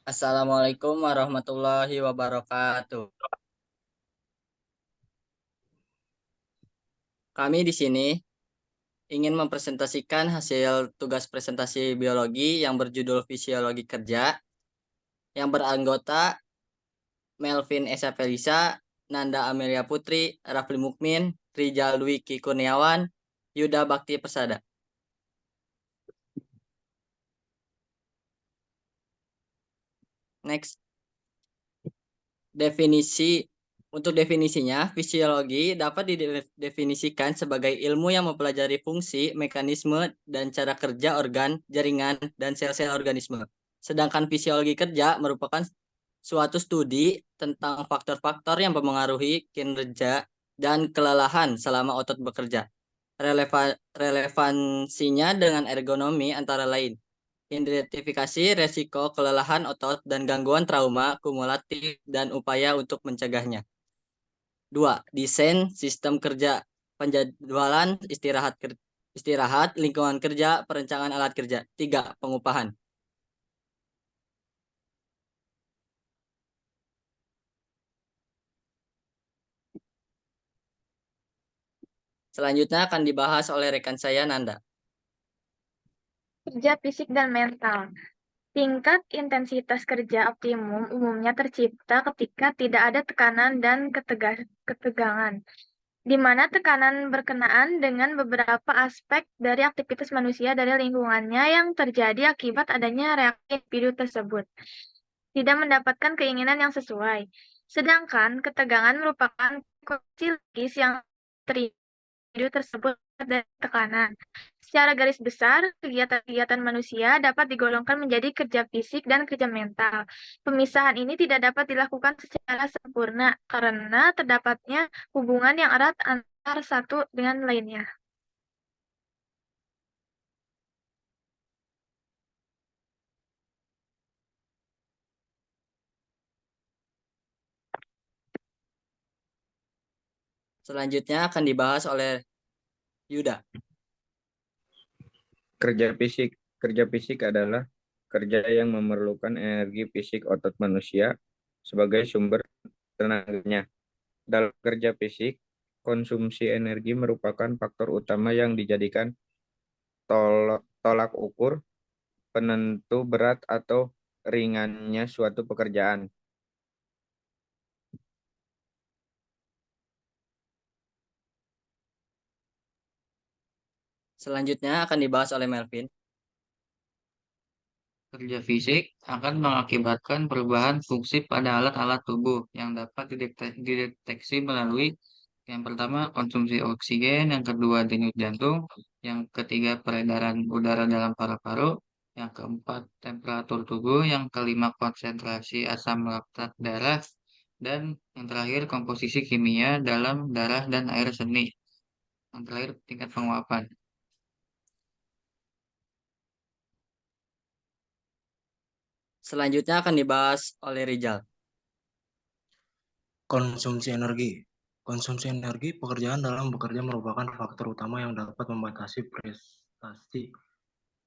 Assalamualaikum warahmatullahi wabarakatuh. Kami di sini ingin mempresentasikan hasil tugas presentasi biologi yang berjudul Fisiologi Kerja yang beranggota Melvin Esa Felisa, Nanda Amelia Putri, Rafli Mukmin, Rijal Dwiki Kurniawan, Yuda Bakti Persada. Next. Definisi. Untuk definisinya, fisiologi dapat didefinisikan sebagai ilmu yang mempelajari fungsi, mekanisme, dan cara kerja organ, jaringan, dan sel-sel organisme. Sedangkan fisiologi kerja merupakan suatu studi tentang faktor-faktor yang mempengaruhi kinerja dan kelelahan selama otot bekerja. Relevansinya dengan ergonomi antara lain identifikasi resiko kelelahan otot dan gangguan trauma kumulatif dan upaya untuk mencegahnya. 2. Desain sistem kerja, penjadwalan istirahat, lingkungan kerja, perencanaan alat kerja. 3. Pengupahan. Selanjutnya akan dibahas oleh rekan saya Nanda. Kerja fisik dan mental. Tingkat intensitas kerja optimum umumnya tercipta ketika tidak ada tekanan dan ketegangan, di mana tekanan berkenaan dengan beberapa aspek dari aktivitas manusia dari lingkungannya yang terjadi akibat adanya reaksi individu tersebut, tidak mendapatkan keinginan yang sesuai. Sedangkan ketegangan merupakan kondisi logis yang individu tersebut dari tekanan. Secara garis besar, kegiatan-kegiatan manusia dapat digolongkan menjadi kerja fisik dan kerja mental. Pemisahan ini tidak dapat dilakukan secara sempurna karena terdapatnya hubungan yang erat antara satu dengan lainnya. Selanjutnya akan dibahas oleh Yuda. Kerja fisik adalah kerja yang memerlukan energi fisik otot manusia sebagai sumber tenaganya. Dalam kerja fisik, konsumsi energi merupakan faktor utama yang dijadikan tolak ukur penentu berat atau ringannya suatu pekerjaan. Selanjutnya akan dibahas oleh Melvin. Kerja fisik akan mengakibatkan perubahan fungsi pada alat-alat tubuh yang dapat dideteksi melalui yang pertama konsumsi oksigen, yang kedua denyut jantung, yang ketiga peredaran udara dalam paru-paru, yang keempat temperatur tubuh, yang kelima konsentrasi asam laktat darah, dan yang terakhir komposisi kimia dalam darah dan air seni. Yang terakhir tingkat penguapan. Selanjutnya akan dibahas oleh Rijal. Konsumsi energi. Konsumsi energi pekerjaan dalam bekerja merupakan faktor utama yang dapat membatasi prestasi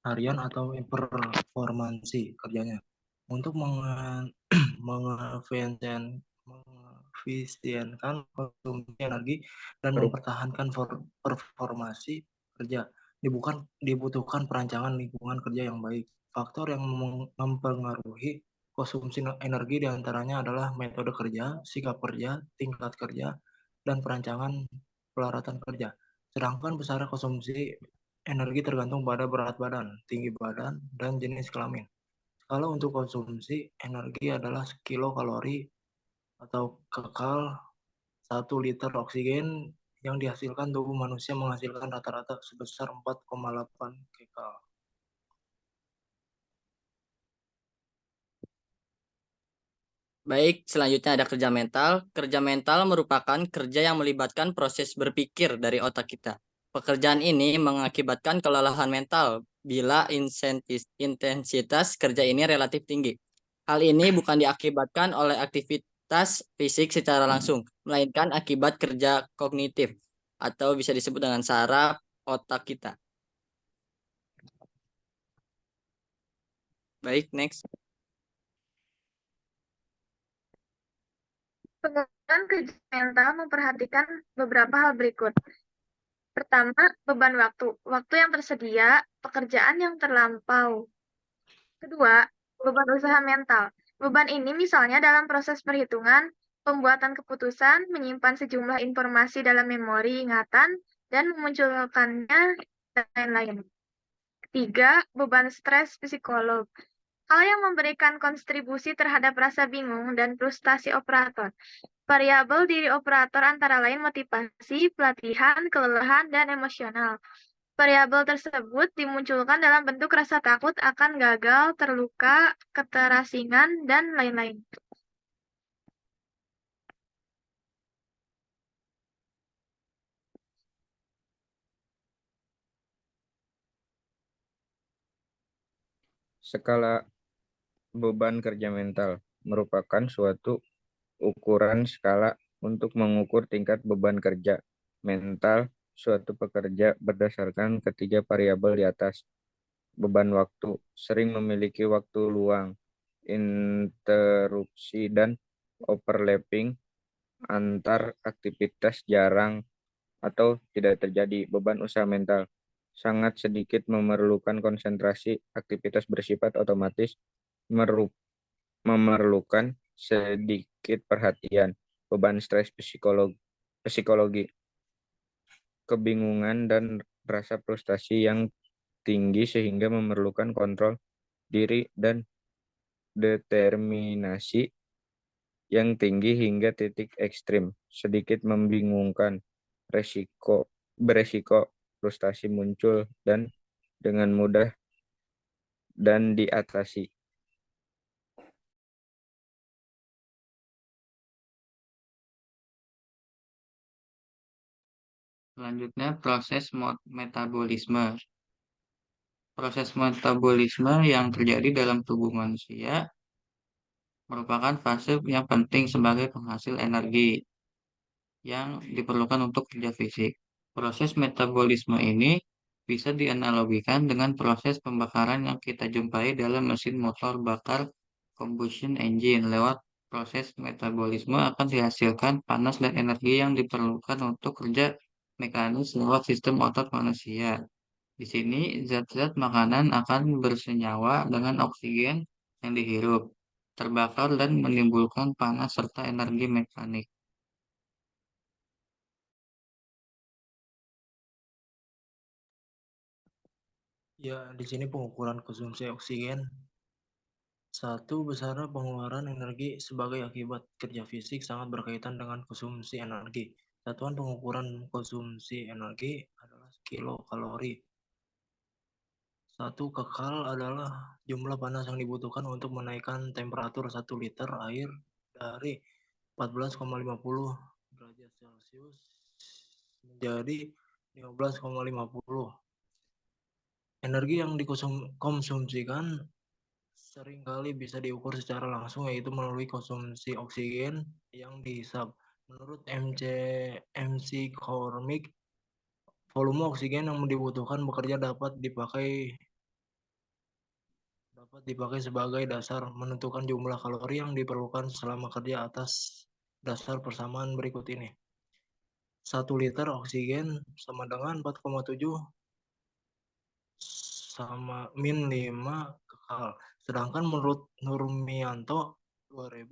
harian atau performansi kerjanya. Untuk mengefisienkan konsumsi energi dan mempertahankan performasi kerja, dibutuhkan perancangan lingkungan kerja yang baik. Faktor yang mempengaruhi konsumsi energi diantaranya adalah metode kerja, sikap kerja, tingkat kerja, dan perancangan pelaratan kerja. Sedangkan besar konsumsi energi tergantung pada berat badan, tinggi badan, dan jenis kelamin. Kalau untuk konsumsi energi adalah kilokalori atau kekal 1 liter oksigen yang dihasilkan tubuh manusia menghasilkan rata-rata sebesar 4,8 kcal. Baik, selanjutnya ada kerja mental. Kerja mental merupakan kerja yang melibatkan proses berpikir dari otak kita. Pekerjaan ini mengakibatkan kelelahan mental bila intensitas kerja ini relatif tinggi. Hal ini bukan diakibatkan oleh aktivitas fisik secara langsung, melainkan akibat kerja kognitif atau bisa disebut dengan saraf otak kita. Baik, next. Pengukuran kerja mental memperhatikan beberapa hal berikut. Pertama, beban waktu. Waktu yang tersedia, pekerjaan yang terlampau. Kedua, beban usaha mental. Beban ini misalnya dalam proses perhitungan, pembuatan keputusan, menyimpan sejumlah informasi dalam memori ingatan, dan memunculkannya, dan lain-lain. Ketiga, beban stres psikolog. Hal yang memberikan kontribusi terhadap rasa bingung dan frustasi operator. Variabel diri operator antara lain motivasi, pelatihan, kelelahan, dan emosional. Variabel tersebut dimunculkan dalam bentuk rasa takut akan gagal, terluka, keterasingan, dan lain-lain. Skala beban kerja mental merupakan suatu ukuran skala untuk mengukur tingkat beban kerja mental suatu pekerja berdasarkan ketiga variabel di atas. Beban waktu sering memiliki waktu luang, interupsi, dan overlapping antar aktivitas jarang atau tidak terjadi. Beban usaha mental sangat sedikit memerlukan konsentrasi, aktivitas bersifat otomatis, memerlukan sedikit perhatian. Beban stres psikologi, kebingungan dan rasa frustasi yang tinggi sehingga memerlukan kontrol diri dan determinasi yang tinggi hingga titik ekstrim. Sedikit membingungkan, beresiko frustasi muncul dan dengan mudah dan diatasi. Selanjutnya, proses metabolisme. Proses metabolisme yang terjadi dalam tubuh manusia merupakan fase yang penting sebagai penghasil energi yang diperlukan untuk kerja fisik. Proses metabolisme ini bisa dianalogikan dengan proses pembakaran yang kita jumpai dalam mesin motor bakar combustion engine. Lewat proses metabolisme akan dihasilkan panas dan energi yang diperlukan untuk kerja mekanis lewat sistem otot manusia. Di sini, zat-zat makanan akan bersenyawa dengan oksigen yang dihirup, terbakar dan menimbulkan panas serta energi mekanik. Ya, di sini pengukuran konsumsi oksigen. Satu, besar pengeluaran energi sebagai akibat kerja fisik sangat berkaitan dengan konsumsi energi. Satuan pengukuran konsumsi energi adalah kilokalori. Satu kekal adalah jumlah panas yang dibutuhkan untuk menaikkan temperatur 1 liter air dari 14,50 derajat Celcius menjadi 15,50. Energi yang dikonsumsikan seringkali bisa diukur secara langsung, yaitu melalui konsumsi oksigen yang dihisap. Menurut McCormick, volume oksigen yang dibutuhkan bekerja dapat dipakai sebagai dasar menentukan jumlah kalori yang diperlukan selama kerja atas dasar persamaan berikut ini. 1 liter oksigen sama dengan 4,7 sama min 5 kekal. Sedangkan menurut Nurmianto 2000,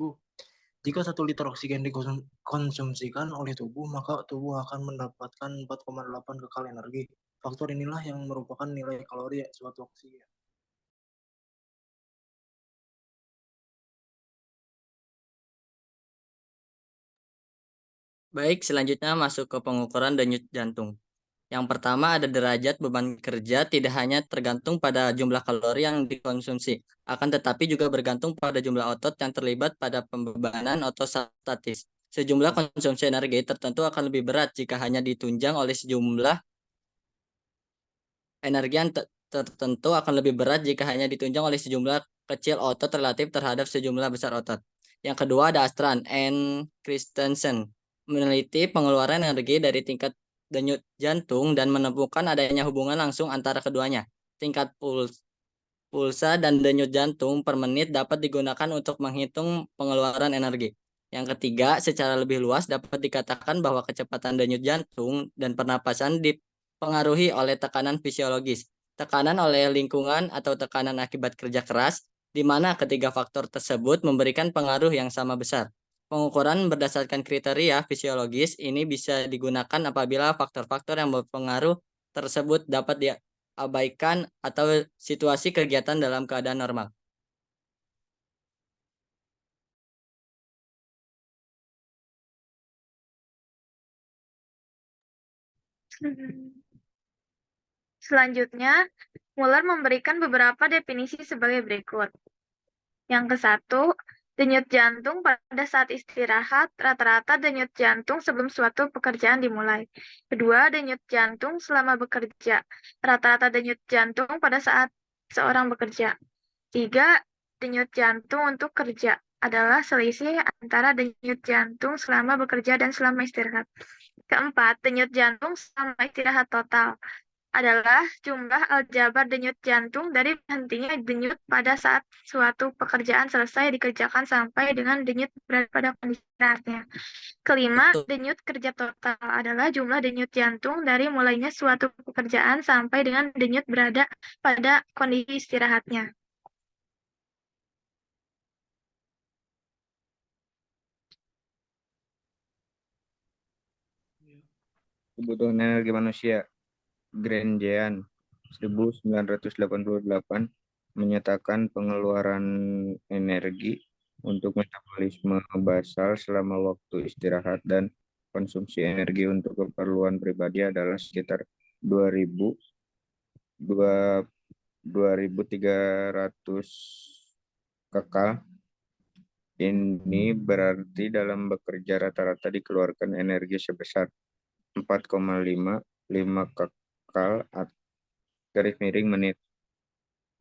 jika 1 liter oksigen dikonsumsikan oleh tubuh, maka tubuh akan mendapatkan 4,8 kekal energi. Faktor inilah yang merupakan nilai kalori suatu oksigen. Baik, selanjutnya masuk ke pengukuran denyut jantung. Yang pertama ada derajat beban kerja tidak hanya tergantung pada jumlah kalori yang dikonsumsi, akan tetapi juga bergantung pada jumlah otot yang terlibat pada pembebanan otostatis. Sejumlah konsumsi energi tertentu akan lebih berat jika hanya ditunjang oleh sejumlah energi yang tertentu akan lebih berat jika hanya ditunjang oleh sejumlah kecil otot relatif terhadap sejumlah besar otot. Yang kedua ada Astran and Christensen meneliti pengeluaran energi dari tingkat denyut jantung dan menemukan adanya hubungan langsung antara keduanya. Tingkat pulsa dan denyut jantung per menit dapat digunakan untuk menghitung pengeluaran energi. Yang ketiga, secara lebih luas dapat dikatakan bahwa kecepatan denyut jantung dan pernapasan dipengaruhi oleh tekanan fisiologis, tekanan oleh lingkungan atau tekanan akibat kerja keras, di mana ketiga faktor tersebut memberikan pengaruh yang sama besar. Pengukuran berdasarkan kriteria fisiologis ini bisa digunakan apabila faktor-faktor yang berpengaruh tersebut dapat diabaikan atau situasi kegiatan dalam keadaan normal. Selanjutnya, Muller memberikan beberapa definisi sebagai berikut. Yang ke-1, denyut jantung pada saat istirahat, rata-rata denyut jantung sebelum suatu pekerjaan dimulai. Kedua, denyut jantung selama bekerja, rata-rata denyut jantung pada saat seorang bekerja. 3, denyut jantung untuk kerja adalah selisih antara denyut jantung selama bekerja dan selama istirahat. Keempat, denyut jantung selama istirahat total adalah jumlah aljabar denyut jantung dari berhentinya denyut pada saat suatu pekerjaan selesai dikerjakan sampai dengan denyut berada pada kondisi istirahatnya. Kelima, Betul. denyut kerja total adalah jumlah denyut jantung dari mulainya suatu pekerjaan sampai dengan denyut berada pada kondisi istirahatnya. Kebutuhan energi manusia. Granjean 1988 menyatakan pengeluaran energi untuk metabolisme basal selama waktu istirahat dan konsumsi energi untuk keperluan pribadi adalah sekitar 2.300 kekal. Ini berarti dalam bekerja rata-rata dikeluarkan energi sebesar 4,55 kekal garis miring menit.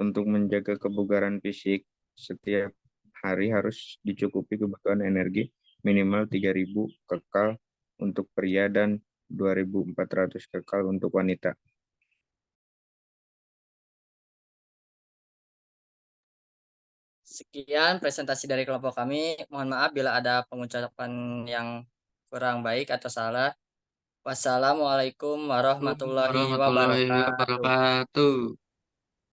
Untuk menjaga kebugaran fisik, setiap hari harus dicukupi kebutuhan energi minimal 3.000 kekal untuk pria dan 2.400 kekal untuk wanita. Sekian presentasi dari kelompok kami. Mohon maaf bila ada pengucapan yang kurang baik atau salah. Wassalamualaikum warahmatullahi Warahmatullahi wabarakatuh. wabarakatuh.